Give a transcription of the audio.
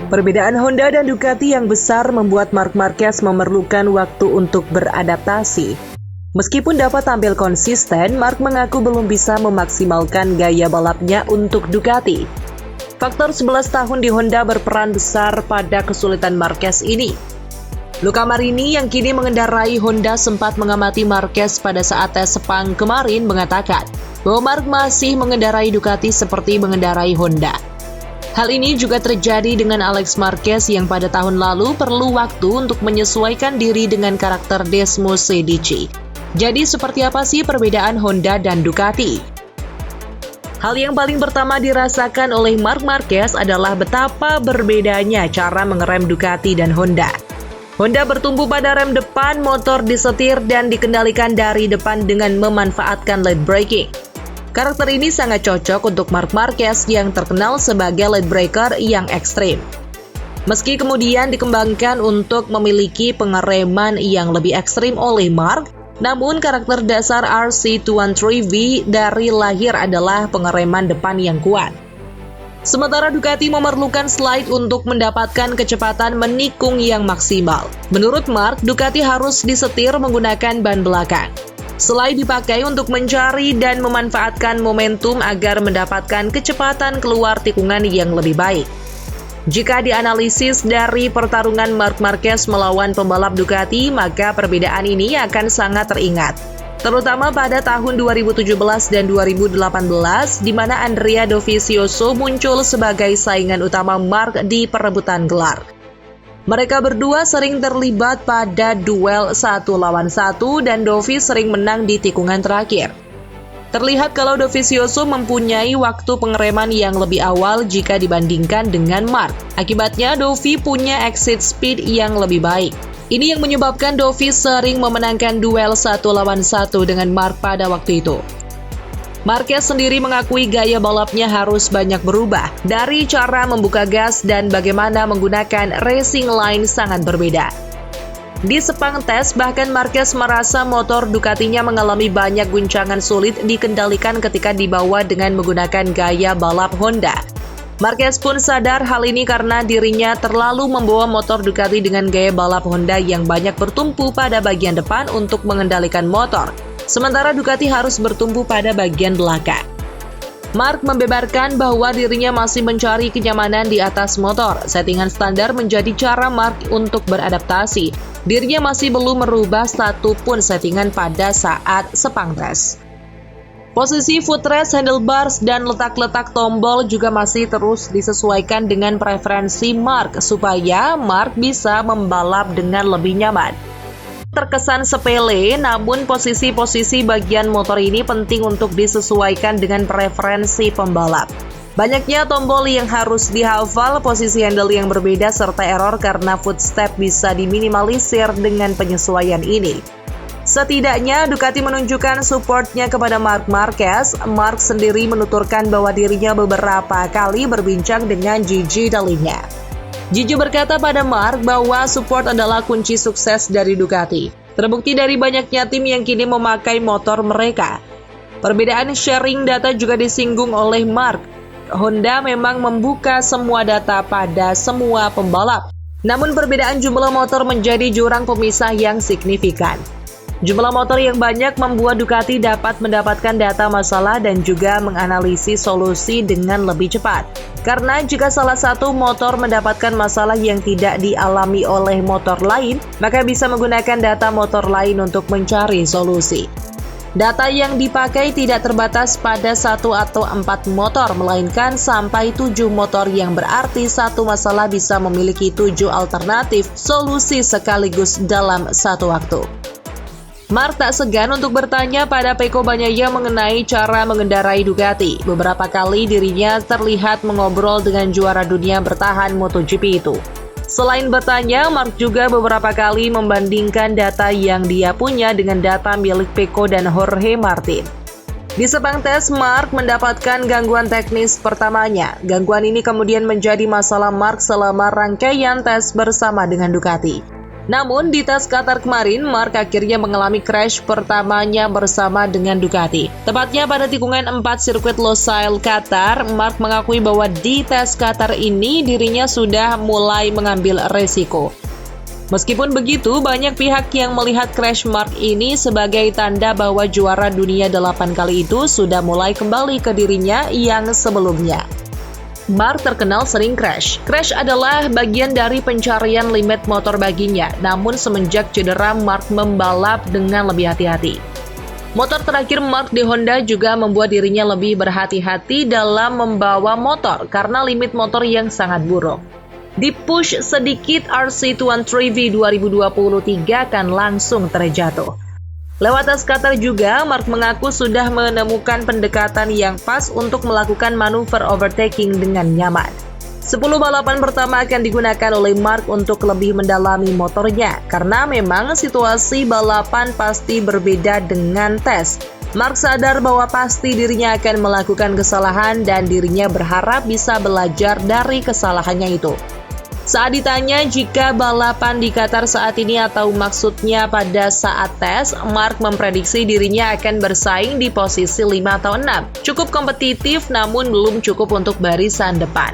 Perbedaan Honda dan Ducati yang besar membuat Marc Marquez memerlukan waktu untuk beradaptasi. Meskipun dapat tampil konsisten, Marc mengaku belum bisa memaksimalkan gaya balapnya untuk Ducati. Faktor 11 tahun di Honda berperan besar pada kesulitan Marquez ini. Luca Marini yang kini mengendarai Honda sempat mengamati Marquez pada saat tes Sepang kemarin mengatakan bahwa Marc masih mengendarai Ducati seperti mengendarai Honda. Hal ini juga terjadi dengan Alex Marquez yang pada tahun lalu perlu waktu untuk menyesuaikan diri dengan karakter Desmo Cedici. Jadi seperti apa sih perbedaan Honda dan Ducati? Hal yang paling pertama dirasakan oleh Marc Marquez adalah betapa berbedanya cara mengerem Ducati dan Honda. Honda bertumpu pada rem depan, motor disetir dan dikendalikan dari depan dengan memanfaatkan late braking. Karakter ini sangat cocok untuk Marc Marquez yang terkenal sebagai late breaker yang ekstrim. Meski kemudian dikembangkan untuk memiliki pengereman yang lebih ekstrim oleh Marc, namun karakter dasar RC213V dari lahir adalah pengereman depan yang kuat. Sementara Ducati memerlukan slide untuk mendapatkan kecepatan menikung yang maksimal. Menurut Marc, Ducati harus disetir menggunakan ban belakang. Slide dipakai untuk mencari dan memanfaatkan momentum agar mendapatkan kecepatan keluar tikungan yang lebih baik. Jika dianalisis dari pertarungan Marc Marquez melawan pembalap Ducati, maka perbedaan ini akan sangat teringat. Terutama pada tahun 2017 dan 2018, di mana Andrea Dovizioso muncul sebagai saingan utama Marc di perebutan gelar. Mereka berdua sering terlibat pada duel 1 lawan 1 dan Dovi sering menang di tikungan terakhir. Terlihat kalau Dovizioso mempunyai waktu pengereman yang lebih awal jika dibandingkan dengan Marc. Akibatnya Dovi punya exit speed yang lebih baik. Ini yang menyebabkan Dovi sering memenangkan duel 1 lawan 1 dengan Marc pada waktu itu. Marquez sendiri mengakui gaya balapnya harus banyak berubah, dari cara membuka gas dan bagaimana menggunakan racing line sangat berbeda. Di Sepang tes, bahkan Marquez merasa motor Ducatinya mengalami banyak guncangan sulit dikendalikan ketika dibawa dengan menggunakan gaya balap Honda. Marquez pun sadar hal ini karena dirinya terlalu membawa motor Ducati dengan gaya balap Honda yang banyak bertumpu pada bagian depan untuk mengendalikan motor. Sementara Ducati harus bertumpu pada bagian belakang. Marc membeberkan bahwa dirinya masih mencari kenyamanan di atas motor. Settingan standar menjadi cara Marc untuk beradaptasi. Dirinya masih belum merubah satupun settingan pada saat Sepang tes. Posisi footrest, handlebars, dan letak-letak tombol juga masih terus disesuaikan dengan preferensi Marc supaya Marc bisa membalap dengan lebih nyaman. Terkesan sepele, namun posisi-posisi bagian motor ini penting untuk disesuaikan dengan preferensi pembalap. Banyaknya tombol yang harus dihafal, posisi handle yang berbeda, serta error karena footstep bisa diminimalisir dengan penyesuaian ini. Setidaknya Ducati menunjukkan supportnya kepada Marc Marquez. Marc sendiri menuturkan bahwa dirinya beberapa kali berbincang dengan Gigi Dall'Igna. Gigi berkata pada Marc bahwa support adalah kunci sukses dari Ducati. Terbukti dari banyaknya tim yang kini memakai motor mereka. Perbedaan sharing data juga disinggung oleh Marc. Honda memang membuka semua data pada semua pembalap. Namun perbedaan jumlah motor menjadi jurang pemisah yang signifikan. Jumlah motor yang banyak membuat Ducati dapat mendapatkan data masalah dan juga menganalisis solusi dengan lebih cepat. Karena jika salah satu motor mendapatkan masalah yang tidak dialami oleh motor lain, maka bisa menggunakan data motor lain untuk mencari solusi. Data yang dipakai tidak terbatas pada 1 atau 4 motor, melainkan sampai 7 motor yang berarti satu masalah bisa memiliki 7 alternatif solusi sekaligus dalam satu waktu. Marc tak segan untuk bertanya pada Pecco Bagnaia mengenai cara mengendarai Ducati. Beberapa kali dirinya terlihat mengobrol dengan juara dunia bertahan MotoGP itu. Selain bertanya, Marc juga beberapa kali membandingkan data yang dia punya dengan data milik Pecco dan Jorge Martin. Di Sepang tes, Marc mendapatkan gangguan teknis pertamanya. Gangguan ini kemudian menjadi masalah Marc selama rangkaian tes bersama dengan Ducati. Namun di tes Qatar kemarin, Mark akhirnya mengalami crash pertamanya bersama dengan Ducati. Tepatnya pada tikungan 4 sirkuit Losail Qatar, Mark mengakui bahwa di tes Qatar ini dirinya sudah mulai mengambil resiko. Meskipun begitu, banyak pihak yang melihat crash Mark ini sebagai tanda bahwa juara dunia 8 kali itu sudah mulai kembali ke dirinya yang sebelumnya. Mark terkenal sering crash. Crash adalah bagian dari pencarian limit motor baginya, namun semenjak cedera Mark membalap dengan lebih hati-hati. Motor terakhir Mark di Honda juga membuat dirinya lebih berhati-hati dalam membawa motor karena limit motor yang sangat buruk. Di push sedikit RC213 2023 akan langsung terjatuh. Lewat tes Qatar juga, Mark mengaku sudah menemukan pendekatan yang pas untuk melakukan manuver overtaking dengan nyaman. 10 balapan pertama akan digunakan oleh Mark untuk lebih mendalami motornya, karena memang situasi balapan pasti berbeda dengan tes. Mark sadar bahwa pasti dirinya akan melakukan kesalahan dan dirinya berharap bisa belajar dari kesalahannya itu. Saat ditanya jika balapan di Qatar saat ini atau maksudnya pada saat tes, Mark memprediksi dirinya akan bersaing di posisi 5 atau 6. Cukup kompetitif namun belum cukup untuk barisan depan.